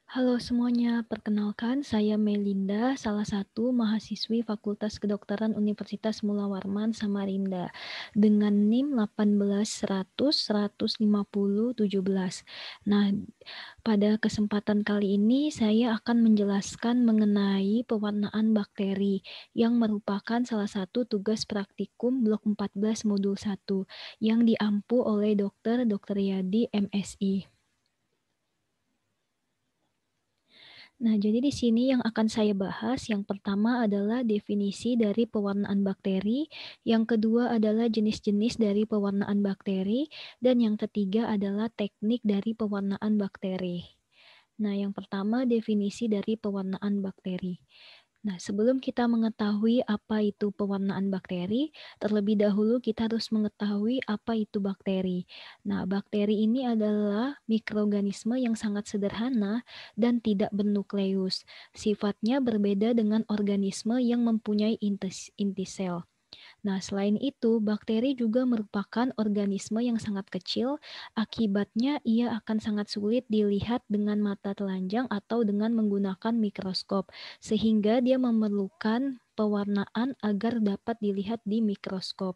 Halo semuanya, perkenalkan saya Melinda, salah satu mahasiswi Fakultas Kedokteran Universitas Mula Warman Samarinda dengan NIM 18.100.150.17. Nah, pada kesempatan kali ini saya akan menjelaskan mengenai pewarnaan bakteri yang merupakan salah satu tugas praktikum Blok 14 Modul 1 yang diampu oleh Dr. Yadi MSI. Nah, jadi di sini yang akan saya bahas, yang pertama adalah definisi dari pewarnaan bakteri, yang kedua adalah jenis-jenis dari pewarnaan bakteri, dan yang ketiga adalah teknik dari pewarnaan bakteri. Nah, yang pertama definisi dari pewarnaan bakteri. Nah, sebelum kita mengetahui apa itu pewarnaan bakteri, terlebih dahulu kita harus mengetahui apa itu bakteri. Nah, bakteri ini adalah mikroorganisme yang sangat sederhana dan tidak bernukleus. Sifatnya berbeda dengan organisme yang mempunyai inti sel. Nah, selain itu, bakteri juga merupakan organisme yang sangat kecil, akibatnya ia akan sangat sulit dilihat dengan mata telanjang atau dengan menggunakan mikroskop, sehingga dia memerlukan pewarnaan agar dapat dilihat di mikroskop.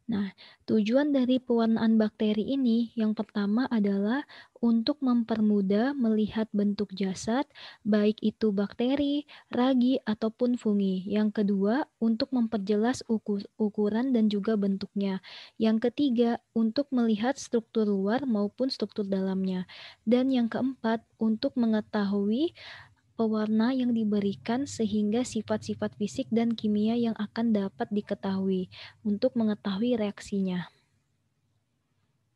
Nah, tujuan dari pewarnaan bakteri ini yang pertama adalah untuk mempermudah melihat bentuk jasad, baik itu bakteri, ragi, ataupun fungi. Yang kedua, untuk memperjelas ukuran dan juga bentuknya. Yang ketiga, untuk melihat struktur luar maupun struktur dalamnya. Dan yang keempat, untuk mengetahui pewarna yang diberikan sehingga sifat-sifat fisik dan kimia yang akan dapat diketahui untuk mengetahui reaksinya.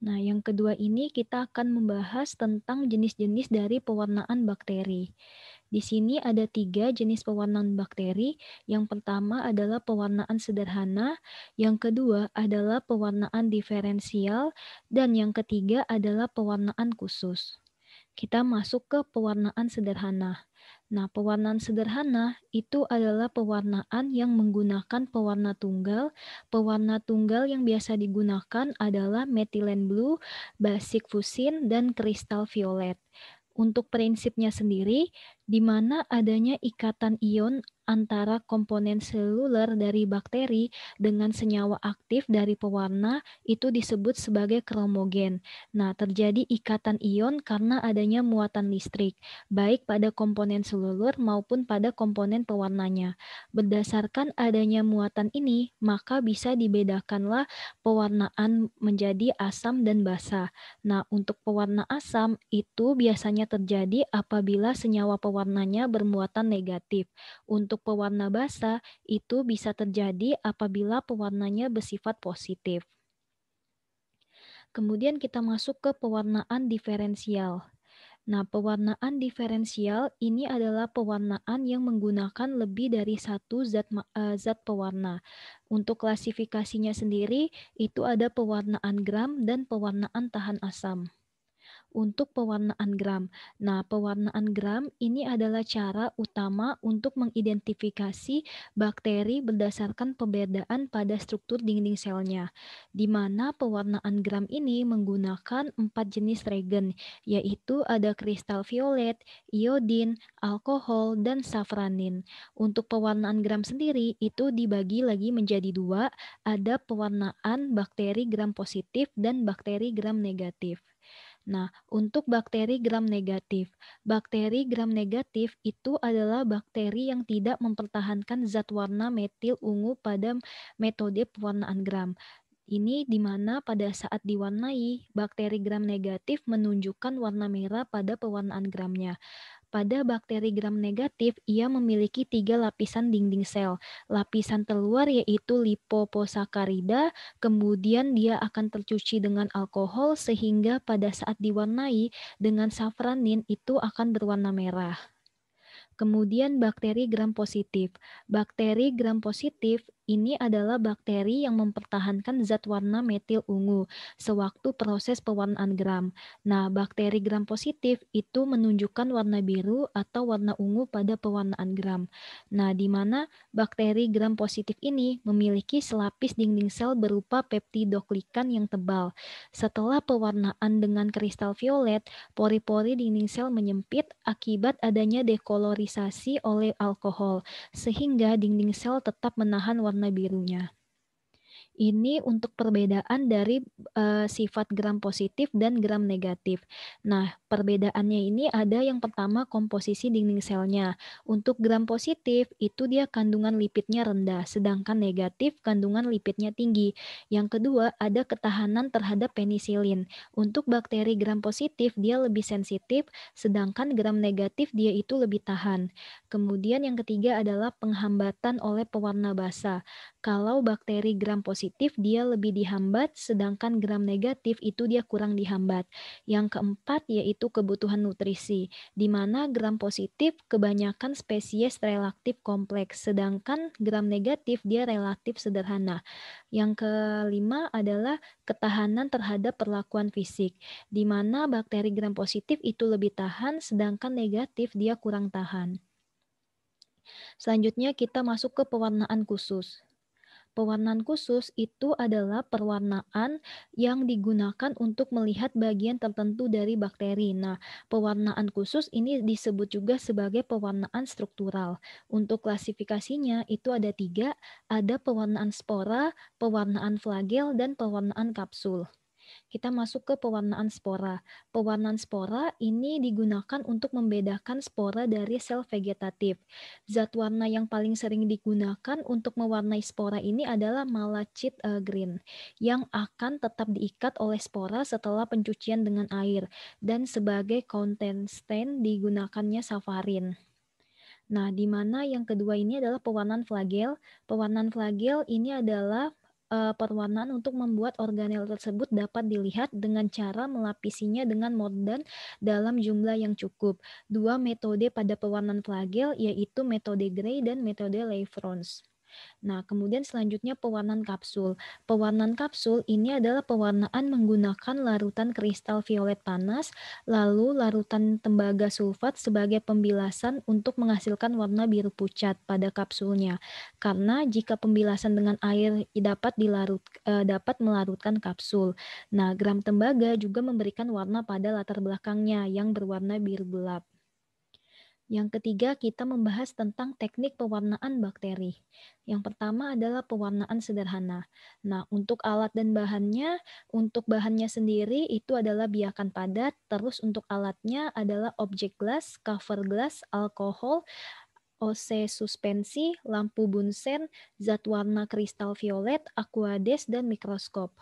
Nah, yang kedua ini kita akan membahas tentang jenis-jenis dari pewarnaan bakteri. Di sini ada 3 jenis pewarnaan bakteri. Yang pertama adalah pewarnaan sederhana, yang kedua adalah pewarnaan diferensial, dan yang ketiga adalah pewarnaan khusus. Kita masuk ke pewarnaan sederhana. Nah, pewarnaan sederhana itu adalah pewarnaan yang menggunakan pewarna tunggal. Pewarna tunggal yang biasa digunakan adalah methylene blue, basic fusin, dan kristal violet. Untuk prinsipnya sendiri, di mana adanya ikatan ion antara komponen seluler dari bakteri dengan senyawa aktif dari pewarna itu disebut sebagai kromogen. Nah, terjadi ikatan ion karena adanya muatan listrik, baik pada komponen seluler maupun pada komponen pewarnanya. Berdasarkan adanya muatan ini, maka bisa dibedakanlah pewarnaan menjadi asam dan basa. Nah, untuk pewarna asam itu biasanya terjadi apabila senyawa pewarnanya bermuatan negatif. Untuk pewarna basa itu bisa terjadi apabila pewarnanya bersifat positif. Kemudian kita masuk ke pewarnaan diferensial. Nah, pewarnaan diferensial ini adalah pewarnaan yang menggunakan lebih dari satu zat pewarna. Untuk klasifikasinya sendiri, itu ada pewarnaan gram dan pewarnaan tahan asam. Untuk pewarnaan gram. Nah, pewarnaan gram ini adalah cara utama untuk mengidentifikasi bakteri berdasarkan perbedaan pada struktur dinding selnya, di mana pewarnaan gram ini menggunakan 4 jenis reagen, yaitu ada kristal violet, iodin, alkohol, dan safranin. Untuk pewarnaan gram sendiri itu dibagi lagi menjadi 2, ada pewarnaan bakteri gram positif dan bakteri gram negatif. Nah, untuk bakteri gram negatif itu adalah bakteri yang tidak mempertahankan zat warna metil ungu pada metode pewarnaan gram. Ini di mana pada saat diwarnai, bakteri gram negatif menunjukkan warna merah pada pewarnaan gramnya. Pada bakteri gram negatif, ia memiliki 3 lapisan dinding sel. Lapisan terluar yaitu lipoposakarida, kemudian dia akan tercuci dengan alkohol sehingga pada saat diwarnai dengan safranin itu akan berwarna merah. Kemudian bakteri gram positif. Bakteri gram positif Ini adalah bakteri yang mempertahankan zat warna metil ungu sewaktu proses pewarnaan gram. Nah, bakteri gram positif itu menunjukkan warna biru atau warna ungu pada pewarnaan gram. Nah, di mana bakteri gram positif ini memiliki selapis dinding sel berupa peptidoglikan yang tebal. Setelah pewarnaan dengan kristal violet, pori-pori dinding sel menyempit akibat adanya dekolorisasi oleh alkohol sehingga dinding sel tetap menahan warna birunya. Ini untuk perbedaan dari sifat gram positif dan gram negatif. Nah, perbedaannya ini ada yang pertama komposisi dinding selnya. Untuk gram positif itu dia kandungan lipidnya rendah, sedangkan negatif kandungan lipidnya tinggi. Yang kedua ada ketahanan terhadap penisilin. Untuk bakteri gram positif dia lebih sensitif, sedangkan gram negatif dia itu lebih tahan. Kemudian yang ketiga adalah penghambatan oleh pewarna basa. Kalau bakteri gram positif dia lebih dihambat, sedangkan gram negatif itu dia kurang dihambat. Yang keempat yaitu kebutuhan nutrisi, di mana gram positif kebanyakan spesies relatif kompleks, sedangkan gram negatif dia relatif sederhana. Yang kelima adalah ketahanan terhadap perlakuan fisik, di mana bakteri gram positif itu lebih tahan, sedangkan negatif dia kurang tahan. Selanjutnya kita masuk ke pewarnaan khusus. Pewarnaan khusus itu adalah perwarnaan yang digunakan untuk melihat bagian tertentu dari bakteri. Nah, pewarnaan khusus ini disebut juga sebagai pewarnaan struktural. Untuk klasifikasinya itu ada tiga, ada pewarnaan spora, pewarnaan flagel, dan pewarnaan kapsul. Kita masuk ke pewarnaan spora. Pewarnaan spora ini digunakan untuk membedakan spora dari sel vegetatif. Zat warna yang paling sering digunakan untuk mewarnai spora ini adalah malachite green yang akan tetap diikat oleh spora setelah pencucian dengan air dan sebagai kontestan digunakannya safarin. Nah, di mana yang kedua ini adalah pewarnaan flagel. Pewarnaan flagel ini adalah perwarnaan untuk membuat organel tersebut dapat dilihat dengan cara melapisinya dengan mordant dalam jumlah yang cukup. Dua metode pada pewarnaan flagel yaitu metode Gray dan metode Lefrons. Nah, kemudian selanjutnya pewarnaan kapsul. Pewarnaan kapsul ini adalah pewarnaan menggunakan larutan kristal violet panas, lalu larutan tembaga sulfat sebagai pembilasan untuk menghasilkan warna biru pucat pada kapsulnya. Karena jika pembilasan dengan air dapat melarutkan kapsul. Nah, gram tembaga juga memberikan warna pada latar belakangnya yang berwarna biru gelap. Yang ketiga, kita membahas tentang teknik pewarnaan bakteri. Yang pertama adalah pewarnaan sederhana. Nah, untuk alat dan bahannya, untuk bahannya sendiri itu adalah biakan padat, terus untuk alatnya adalah objek glass, cover glass, alkohol, OC suspensi, lampu bunsen, zat warna kristal violet, aquades, dan mikroskop.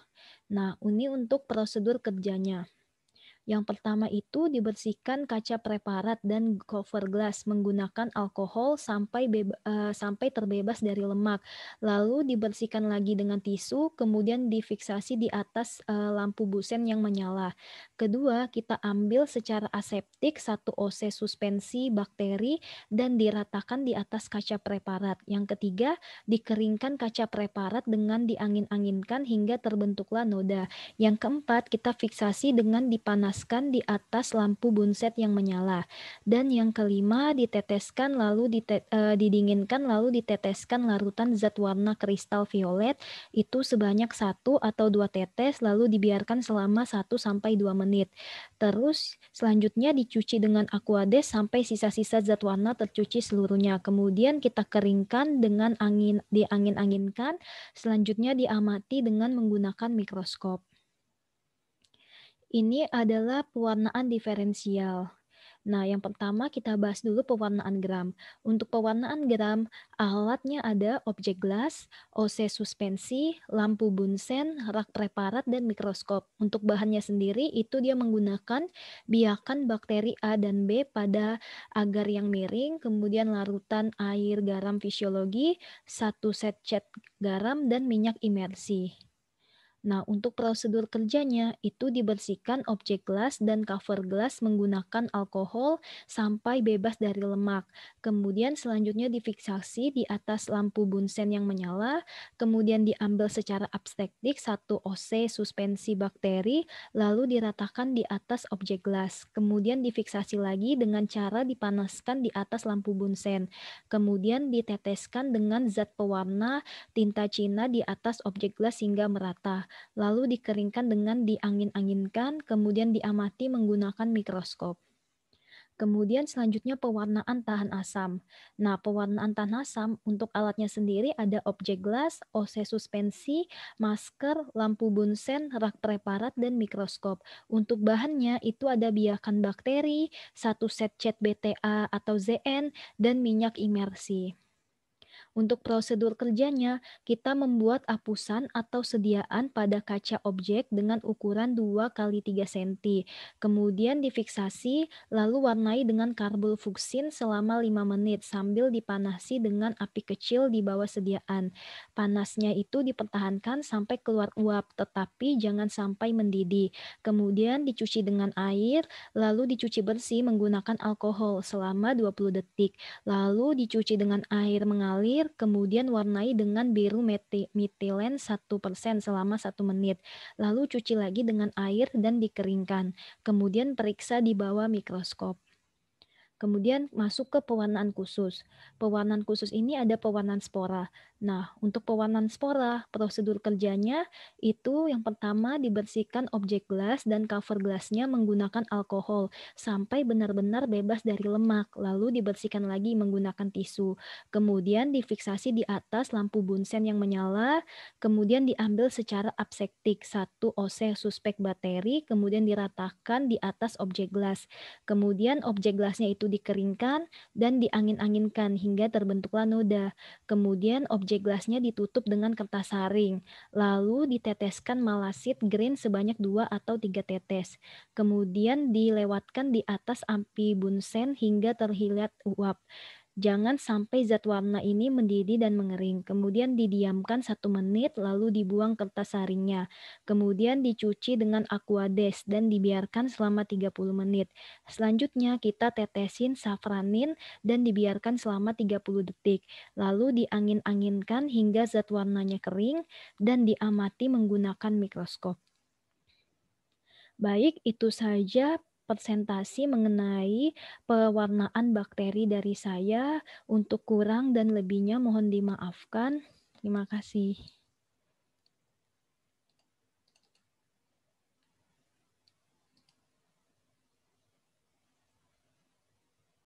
Nah, ini untuk prosedur kerjanya. Yang pertama itu dibersihkan kaca preparat dan cover glass menggunakan alkohol sampai terbebas dari lemak. Lalu dibersihkan lagi dengan tisu, kemudian difiksasi di atas lampu busen yang menyala. Kedua, kita ambil secara aseptik satu OC suspensi bakteri dan diratakan di atas kaca preparat. Yang ketiga, dikeringkan kaca preparat dengan diangin-anginkan hingga terbentuklah noda. Yang keempat, kita fiksasi dengan dipanaskan di atas lampu bunset yang menyala. Dan yang kelima, didinginkan lalu diteteskan larutan zat warna kristal violet itu sebanyak 1 atau 2 tetes lalu dibiarkan selama 1 sampai 2 menit. Terus selanjutnya dicuci dengan aquades sampai sisa-sisa zat warna tercuci seluruhnya. Kemudian kita keringkan dengan diangin-anginkan, selanjutnya diamati dengan menggunakan mikroskop. Ini adalah pewarnaan diferensial. Nah, yang pertama kita bahas dulu pewarnaan gram. Untuk pewarnaan gram, alatnya ada objek glass, OC suspensi, lampu bunsen, rak preparat, dan mikroskop. Untuk bahannya sendiri, itu dia menggunakan biakan bakteri A dan B pada agar yang miring, kemudian larutan air garam fisiologi, 1 set cat garam, dan minyak imersi. Nah, untuk prosedur kerjanya itu dibersihkan objek gelas dan cover gelas menggunakan alkohol sampai bebas dari lemak. Kemudian selanjutnya difiksasi di atas lampu bunsen yang menyala, kemudian diambil secara abstraktif satu OC suspensi bakteri, lalu diratakan di atas objek gelas. Kemudian difiksasi lagi dengan cara dipanaskan di atas lampu bunsen. Kemudian diteteskan dengan zat pewarna tinta Cina di atas objek gelas hingga merata lalu dikeringkan dengan diangin-anginkan, kemudian diamati menggunakan mikroskop. Kemudian selanjutnya pewarnaan tahan asam. Nah, pewarnaan tahan asam untuk alatnya sendiri ada objek gelas, OC suspensi, masker, lampu bunsen, rak preparat, dan mikroskop. Untuk bahannya itu ada biakan bakteri, satu set cat BTA atau ZN, dan minyak imersi. Untuk prosedur kerjanya, kita membuat apusan atau sediaan pada kaca objek dengan ukuran 2 kali 3 cm. Kemudian difiksasi, lalu warnai dengan karbol fuksin selama 5 menit sambil dipanasi dengan api kecil di bawah sediaan. Panasnya itu dipertahankan sampai keluar uap, tetapi jangan sampai mendidih. Kemudian dicuci dengan air, lalu dicuci bersih menggunakan alkohol selama 20 detik. Lalu dicuci dengan air mengalir, kemudian warnai dengan biru metilen 1% selama 1 menit. Lalu cuci lagi dengan air dan dikeringkan. Kemudian periksa di bawah mikroskop. Kemudian masuk ke pewarnaan khusus. Pewarnaan khusus ini ada pewarnaan spora. Nah, untuk pewarnaan spora, prosedur kerjanya itu yang pertama dibersihkan objek gelas dan cover gelasnya menggunakan alkohol sampai benar-benar bebas dari lemak, lalu dibersihkan lagi menggunakan tisu. Kemudian difiksasi di atas lampu bunsen yang menyala, kemudian diambil secara absektik satu OC suspek bakteri, kemudian diratakan di atas objek gelas. Kemudian objek gelasnya itu dikeringkan dan diangin-anginkan hingga terbentuklah noda. Kemudian objek gelasnya ditutup dengan kertas saring. Lalu diteteskan malasit green sebanyak 2 atau 3 tetes. Kemudian dilewatkan di atas api bunsen hingga terlihat uap. Jangan sampai zat warna ini mendidih dan mengering. Kemudian didiamkan 1 menit lalu dibuang kertas saringnya. Kemudian dicuci dengan aquades dan dibiarkan selama 30 menit. Selanjutnya kita tetesin safranin dan dibiarkan selama 30 detik. Lalu diangin-anginkan hingga zat warnanya kering dan diamati menggunakan mikroskop. Baik, itu saja presentasi mengenai pewarnaan bakteri dari saya. Untuk kurang dan lebihnya mohon dimaafkan. Terima kasih.